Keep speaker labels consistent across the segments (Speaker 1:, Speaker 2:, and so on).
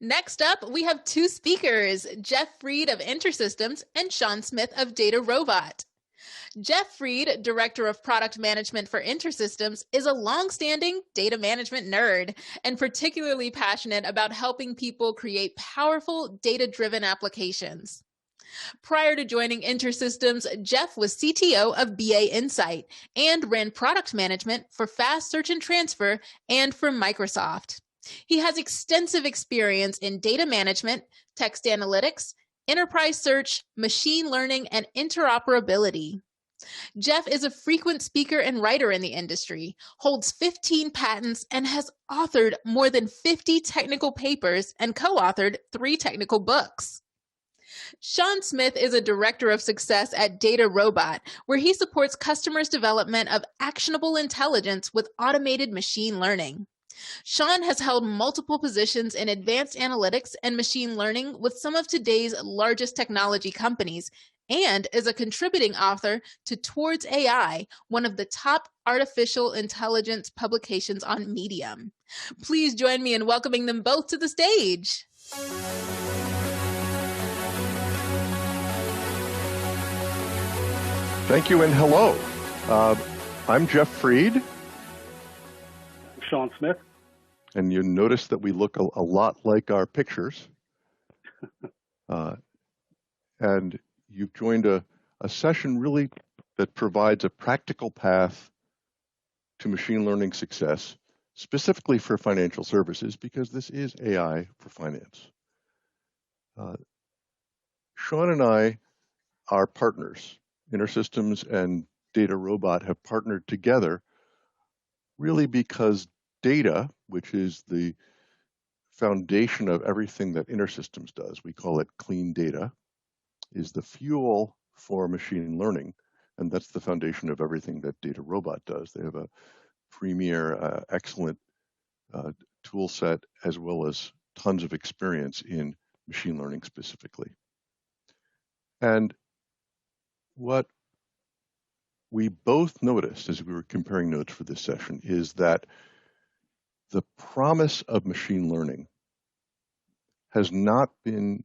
Speaker 1: Next up, we have two speakers, Jeff Fried of InterSystems and Sean Smith of Data Robot. Jeff Fried, Director of Product Management for InterSystems, is a long-standing data management nerd and particularly passionate about helping people create powerful data-driven applications. Prior to joining InterSystems, Jeff was CTO of BA Insight and ran product management for Fast Search and Transfer and for Microsoft. He has extensive experience in data management, text analytics, enterprise search, machine learning, and interoperability. Jeff is a frequent speaker and writer in the industry, holds 15 patents, and has authored more than 50 technical papers and co-authored 3 technical books. Sean Smith is a director of success at Data Robot, where he supports customers' development of actionable intelligence with automated machine learning. Sean has held multiple positions in advanced analytics and machine learning with some of today's largest technology companies, and is a contributing author to Towards AI, one of the top artificial intelligence publications on Medium. Please join me in welcoming them both to the stage.
Speaker 2: Thank you and hello. I'm Jeff Fried.
Speaker 3: Sean Smith.
Speaker 2: And you notice that we look a lot like our pictures. And you've joined a session really that provides a practical path to machine learning success, specifically for financial services, because this is AI for finance. Sean and I are partners. InterSystems and Data Robot have partnered together really because data, which is the foundation of everything that InterSystems does, we call it clean data, is the fuel for machine learning, and that's the foundation of everything that Data Robot does. They have a premier, excellent tool set, as well as tons of experience in machine learning specifically. And what we both noticed as we were comparing notes for this session is that the promise of machine learning has not been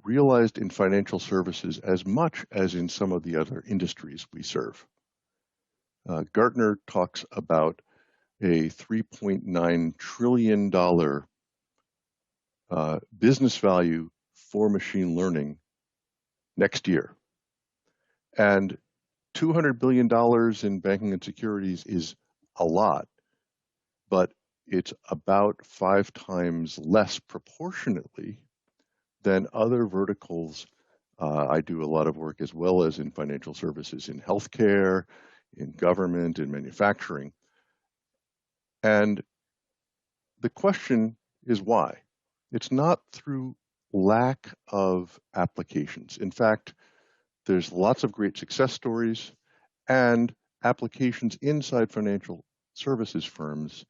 Speaker 2: realized in financial services as much as in some of the other industries we serve. Gartner talks about a $3.9 trillion business value for machine learning next year. And $200 billion in banking and securities is a lot, but it's about 5 times less proportionately than other verticals. I do a lot of work as well as in financial services, in healthcare, in government, in manufacturing. And the question is why? It's not through lack of applications. In fact, there's lots of great success stories and applications inside financial services firms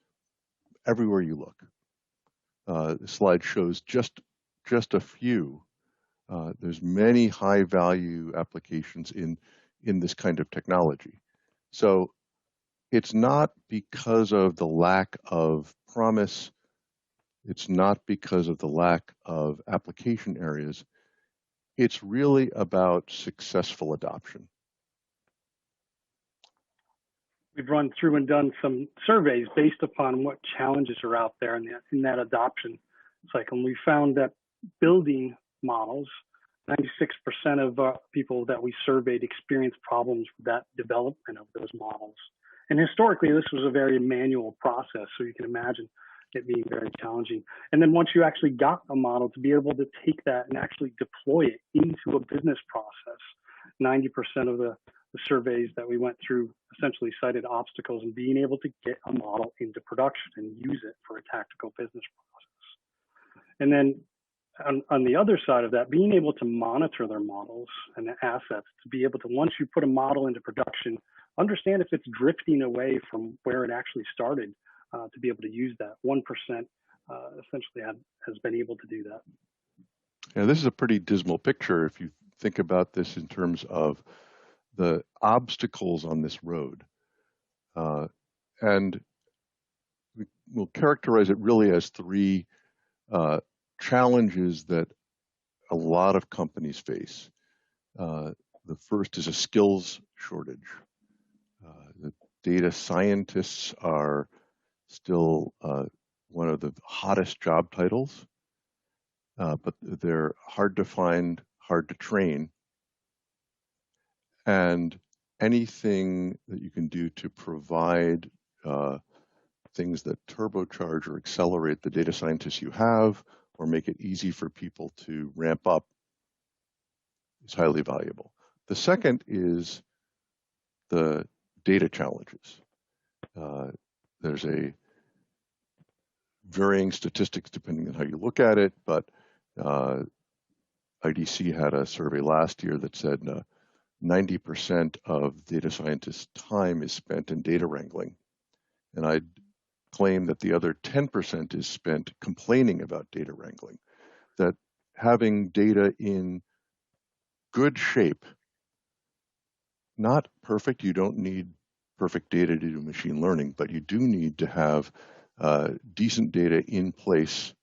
Speaker 2: everywhere you look. The slide shows just a few. There's many high-value applications in this kind of technology. So it's not because of the lack of promise. It's not because of the lack of application areas. It's really about successful adoption.
Speaker 3: We've run through and done some surveys based upon what challenges are out there in that adoption cycle. And we found that building models, 96% of people that we surveyed experienced problems with that development of those models. And historically, this was a very manual process, so you can imagine it being very challenging. And then once you actually got a model, to be able to take that and actually deploy it into a business process, 90% of the surveys that we went through essentially cited obstacles in being able to get a model into production and use it for a tactical business process. And then on the other side of that, being able to monitor their models and the assets, to be able to, once you put a model into production, understand if it's drifting away from where it actually started, to be able to use that. 1% essentially has been able to do that.
Speaker 2: Yeah, this is a pretty dismal picture if you think about this in terms of the obstacles on this road. And we'll characterize it really as 3 challenges that a lot of companies face. The first is a skills shortage. The data scientists are still one of the hottest job titles, but they're hard to find, hard to train. And anything that you can do to provide things that turbocharge or accelerate the data scientists you have, or make it easy for people to ramp up, is highly valuable. The second is the data challenges. There's a varying statistics depending on how you look at it, but IDC had a survey last year that said 90% of data scientists' time is spent in data wrangling. And I'd claim that the other 10% is spent complaining about data wrangling, that having data in good shape, not perfect, you don't need perfect data to do machine learning, but you do need to have decent data in place,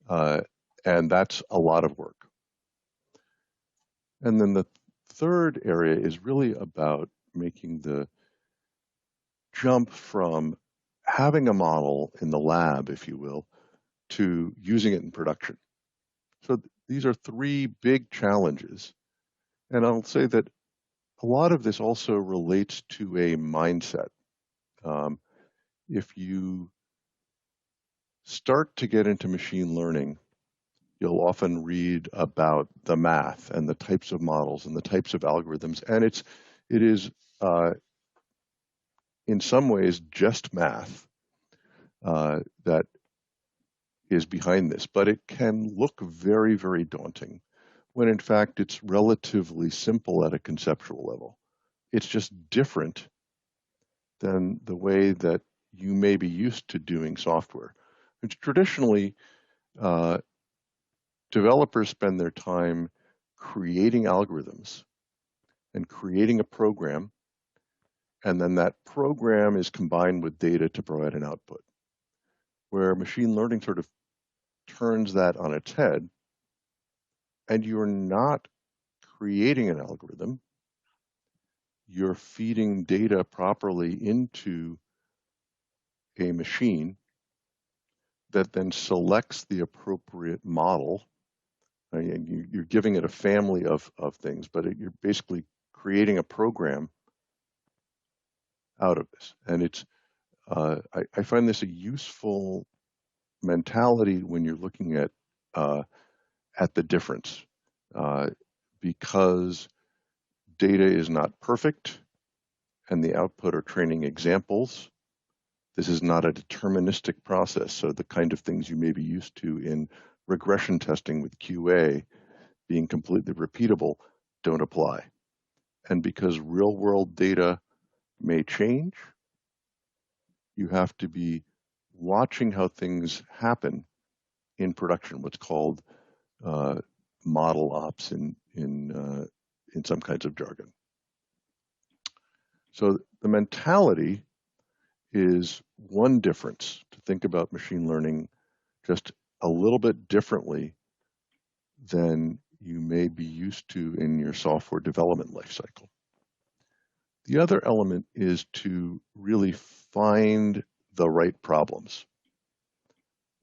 Speaker 2: and that's a lot of work. And then the third area is really about making the jump from having a model in the lab, if you will, to using it in production. So these are three big challenges. And I'll say that a lot of this also relates to a mindset. If you start to get into machine learning, you'll often read about the math and the types of models and the types of algorithms. And it is in some ways just math that is behind this, but it can look very, very daunting when in fact it's relatively simple at a conceptual level. It's just different than the way that you may be used to doing software. Which traditionally, developers spend their time creating algorithms and creating a program, and then that program is combined with data to provide an output. Where machine learning sort of turns that on its head, and you're not creating an algorithm, you're feeding data properly into a machine that then selects the appropriate model. And you're giving it a family of things, but you're basically creating a program out of this. And it's I find this a useful mentality when you're looking at the difference, because data is not perfect, and the output are training examples. This is not a deterministic process, so the kind of things you may be used to in regression testing with QA being completely repeatable don't apply. And because real-world data may change, you have to be watching how things happen in production, what's called model ops in some kinds of jargon. So the mentality is one difference, to think about machine learning just a little bit differently than you may be used to in your software development lifecycle. The other element is to really find the right problems.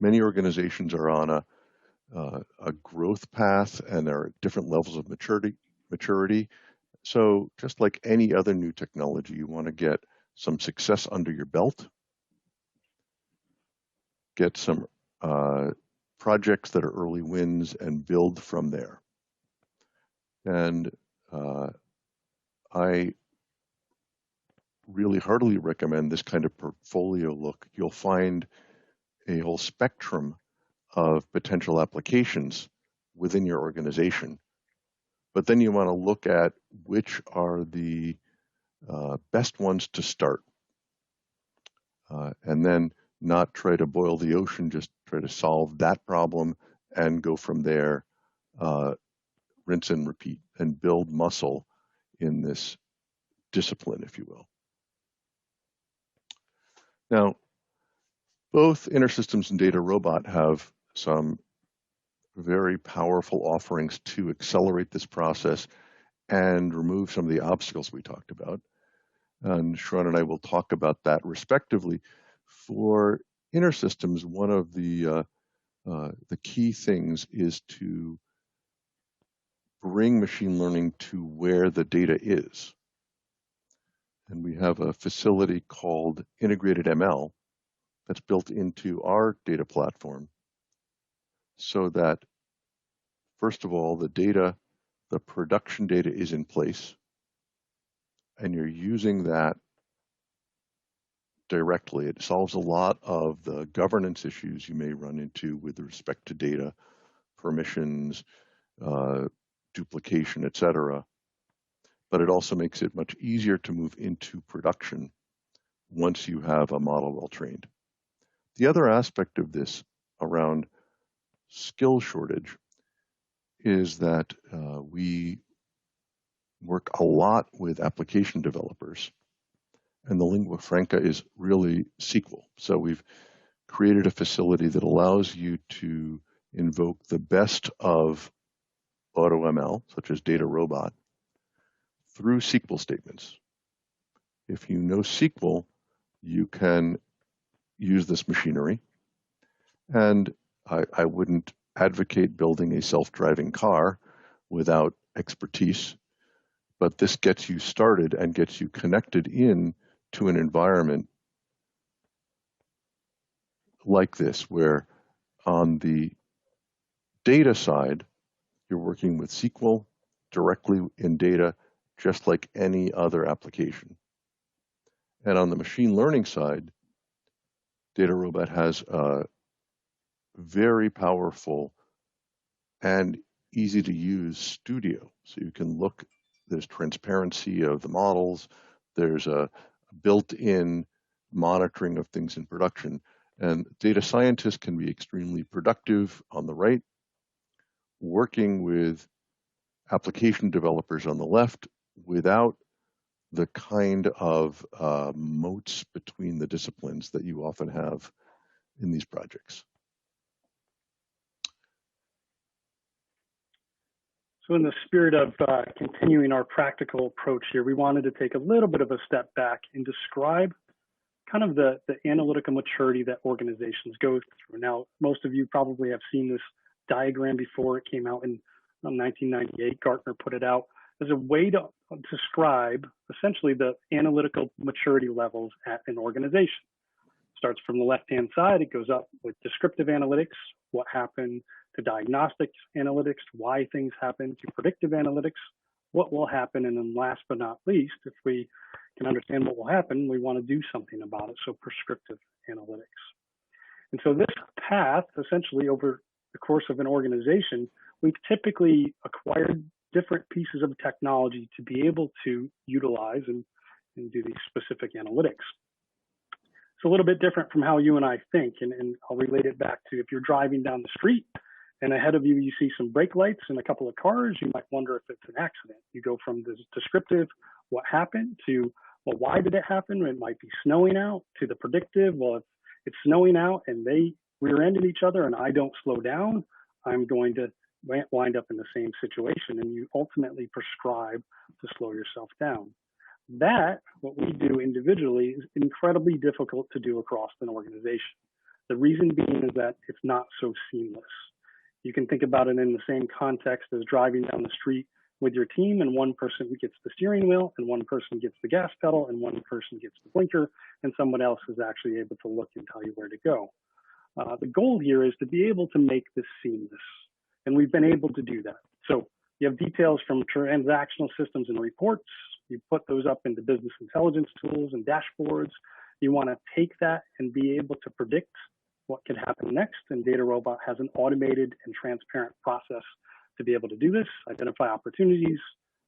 Speaker 2: Many organizations are on a growth path, and there are different levels of maturity. So just like any other new technology, you want to get some success under your belt, get some projects that are early wins, and build from there. And I really heartily recommend this kind of portfolio look. You'll find a whole spectrum of potential applications within your organization. But then you want to look at which are the best ones to start. And then not try to boil the ocean, just try to solve that problem and go from there, rinse and repeat, and build muscle in this discipline, if you will. Now, Both InterSystems and Data Robot have some very powerful offerings to accelerate this process and remove some of the obstacles we talked about. And Sharon and I will talk about that respectively. For InterSystems, one of the key things is to bring machine learning to where the data is. And we have a facility called Integrated ML that's built into our data platform so that, first of all, the data, the production data is in place, and you're using that directly. It solves a lot of the governance issues you may run into with respect to data, permissions, duplication, etc. But it also makes it much easier to move into production once you have a model well trained. The other aspect of this around skill shortage is that we work a lot with application developers, and the lingua franca is really SQL. So we've created a facility that allows you to invoke the best of AutoML, such as Data Robot, through SQL statements. If you know SQL, you can use this machinery. And I wouldn't advocate building a self-driving car without expertise, but this gets you started and gets you connected in to an environment like this, where on the data side, you're working with SQL directly in data, just like any other application. And on the machine learning side, Data Robot has a very powerful and easy to use studio. So you can look, there's transparency of the models, there's a built-in monitoring of things in production. And data scientists can be extremely productive on the right, working with application developers on the left without the kind of moats between the disciplines that you often have in these projects.
Speaker 3: So in the spirit of continuing our practical approach here, we wanted to take a little bit of a step back and describe kind of the analytical maturity that organizations go through. Now, most of you probably have seen this diagram before. It came out in 1998. Gartner put it out as a way to describe essentially the analytical maturity levels at an organization. Starts from the left-hand side, it goes up with descriptive analytics, what happened, to diagnostics analytics, why things happen, to predictive analytics, what will happen, and then last but not least, if we can understand what will happen, we want to do something about it, so prescriptive analytics. And so this path, essentially over the course of an organization, we've typically acquired different pieces of technology to be able to utilize and do these specific analytics. It's a little bit different from how you and I think, and I'll relate it back to if you're driving down the street and ahead of you, you see some brake lights and a couple of cars, you might wonder if it's an accident. You go from the descriptive, what happened, to, well, why did it happen? It might be snowing out, to the predictive, well, if it's snowing out and they rear-ended each other and I don't slow down, I'm going to wind up in the same situation, and you ultimately prescribe to slow yourself down. That, what we do individually, is incredibly difficult to do across an organization. The reason being is that it's not so seamless. You can think about it in the same context as driving down the street with your team, and one person gets the steering wheel, and one person gets the gas pedal, and one person gets the blinker, and someone else is actually able to look and tell you where to go. The goal here is to be able to make this seamless, and we've been able to do that. So you have details from transactional systems and reports. You put those up into business intelligence tools and dashboards. You want to take that and be able to predict what could happen next, and Data Robot has an automated and transparent process to be able to do this, identify opportunities,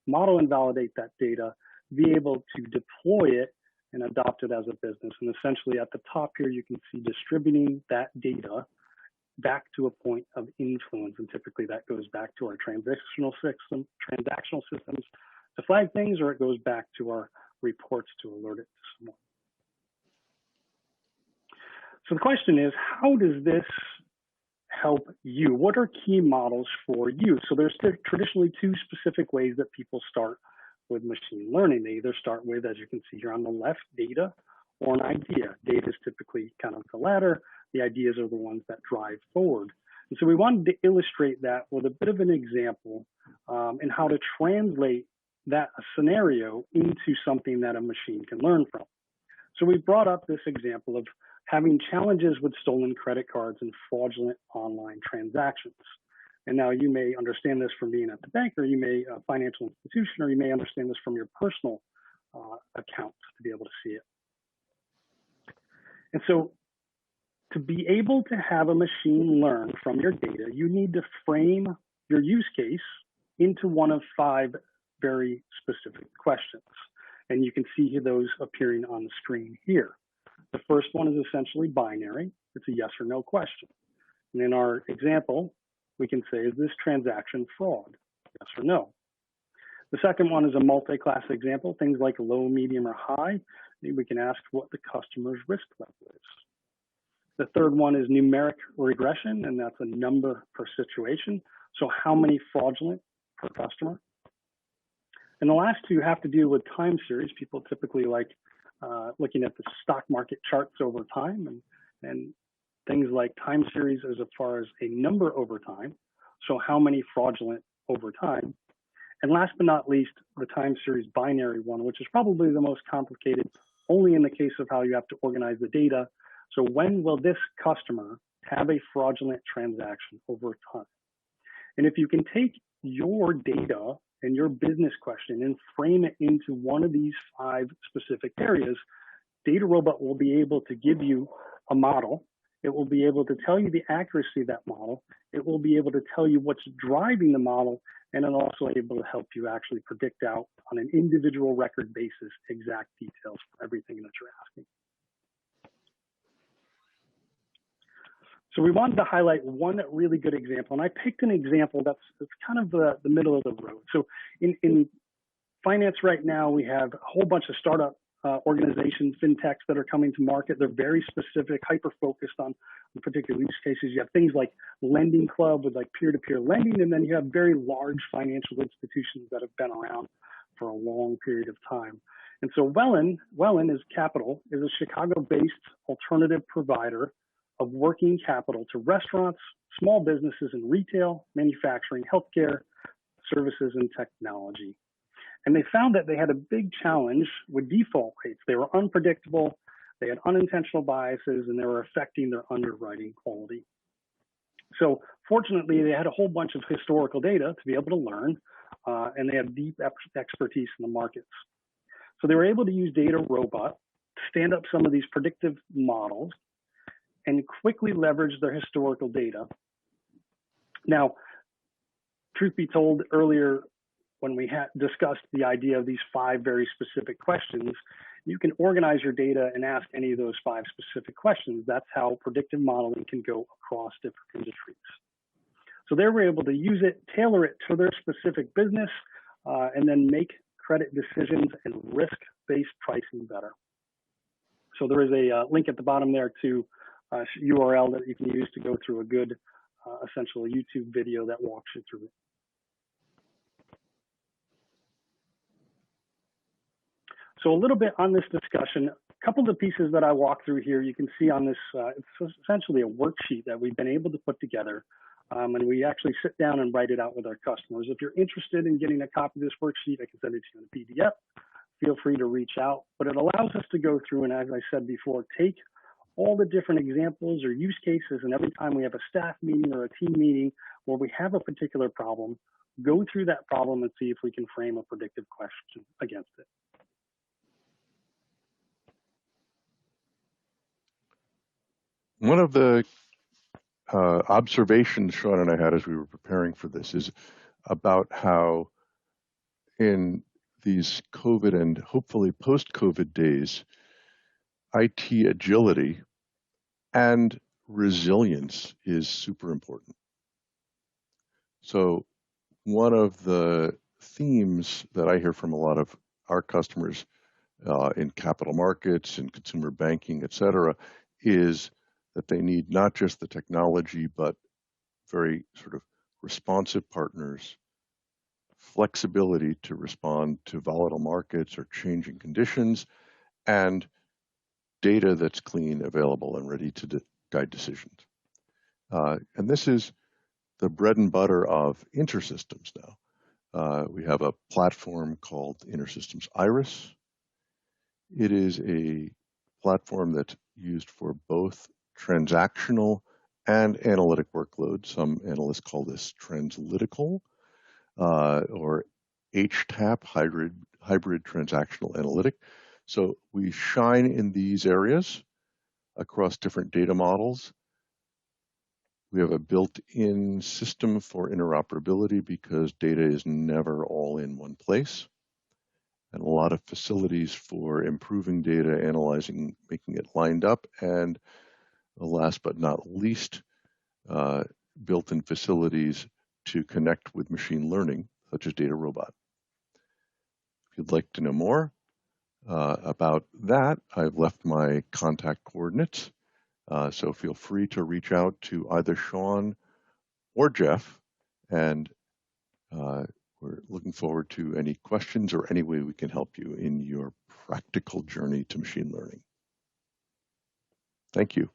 Speaker 3: model and validate that data, be able to deploy it and adopt it as a business. And essentially at the top here, you can see distributing that data back to a point of influence. And typically that goes back to our transactional systems to flag things, or it goes back to our reports to alert it to someone. So the question is, how does this help you? What are key models for you? So there's traditionally two specific ways that people start with machine learning. They either start with, as you can see here on the left, data or an idea. Data is typically kind of the latter. The ideas are the ones that drive forward. And so we wanted to illustrate that with a bit of an example and how to translate that scenario into something that a machine can learn from. So we brought up this example of having challenges with stolen credit cards and fraudulent online transactions. And now you may understand this from being at the bank, or you may a financial institution, or you may understand this from your personal accounts to be able to see it. And so to be able to have a machine learn from your data, you need to frame your use case into one of 5 very specific questions. And you can see those appearing on the screen here. The first one is essentially binary. It's a yes or no question. And in our example, we can say, is this transaction fraud? Yes or no. The second one is a multi-class example, things like low, medium, or high. We can ask what the customer's risk level is. The third one is numeric regression, and that's a number per situation. So how many fraudulent per customer? And the last two have to do with time series. People typically like looking at the stock market charts over time and things like time series as far as a number over time. So how many fraudulent over time? And last but not least, the time series binary one, which is probably the most complicated, only in the case of how you have to organize the data. So when will this customer have a fraudulent transaction over time? And if you can take your data and your business question and frame it into one of these 5 specific areas, DataRobot will be able to give you a model. It will be able to tell you the accuracy of that model. It will be able to tell you what's driving the model, and it'll also able to help you actually predict out on an individual record basis exact details for everything that you're asking. So we wanted to highlight one really good example, and I picked an example that's kind of the middle of the road. So in finance right now, we have a whole bunch of startup organizations, fintechs that are coming to market. They're very specific, hyper-focused on particular use cases. You have things like Lending Club with like peer-to-peer lending, and then you have very large financial institutions that have been around for a long period of time. And so Wellen is Capital, is a Chicago-based alternative provider of working capital to restaurants, small businesses in retail, manufacturing, healthcare, services, and technology. And they found that they had a big challenge with default rates. They were unpredictable, they had unintentional biases, and they were affecting their underwriting quality. So fortunately, they had a whole bunch of historical data to be able to learn, and they have deep expertise in the markets. So they were able to use DataRobot to stand up some of these predictive models and quickly leverage their historical data. Now, truth be told, earlier when we had discussed the idea of these 5 very specific questions, you can organize your data and ask any of those 5 specific questions. That's how predictive modeling can go across different industries. So they were able to use it, tailor it to their specific business, and then make credit decisions and risk-based pricing better. So there is a link at the bottom there to URL that you can use to go through a good, essentially YouTube video that walks you through it. So a little bit on this discussion, a couple of the pieces that I walk through here, you can see on this, it's essentially a worksheet that we've been able to put together. And we actually sit down and write it out with our customers. If you're interested in getting a copy of this worksheet, I can send it to you in a PDF. Feel free to reach out, but it allows us to go through and, as I said before, take all the different examples or use cases, and every time we have a staff meeting or a team meeting where we have a particular problem, go through that problem and see if we can frame a predictive question against it.
Speaker 2: One of the observations Sean and I had as we were preparing for this is about how in these COVID and hopefully post-COVID days, IT agility and resilience is super important. So one of the themes that I hear from a lot of our customers in capital markets and consumer banking, et cetera, is that they need not just the technology, but very sort of responsive partners, flexibility to respond to volatile markets or changing conditions, and data that's clean, available, and ready to guide decisions. And this is the bread and butter of InterSystems now. We have a platform called InterSystems Iris. It is a platform that's used for both transactional and analytic workloads. Some analysts call this translytical or HTAP, hybrid transactional analytic. So we shine in these areas across different data models. We have a built-in system for interoperability because data is never all in one place, and a lot of facilities for improving data, analyzing, making it lined up, and last but not least, built-in facilities to connect with machine learning, such as Data Robot. If you'd like to know more about that, I've left my contact coordinates. So feel free to reach out to either Sean or Jeff, and we're looking forward to any questions or any way we can help you in your practical journey to machine learning. Thank you.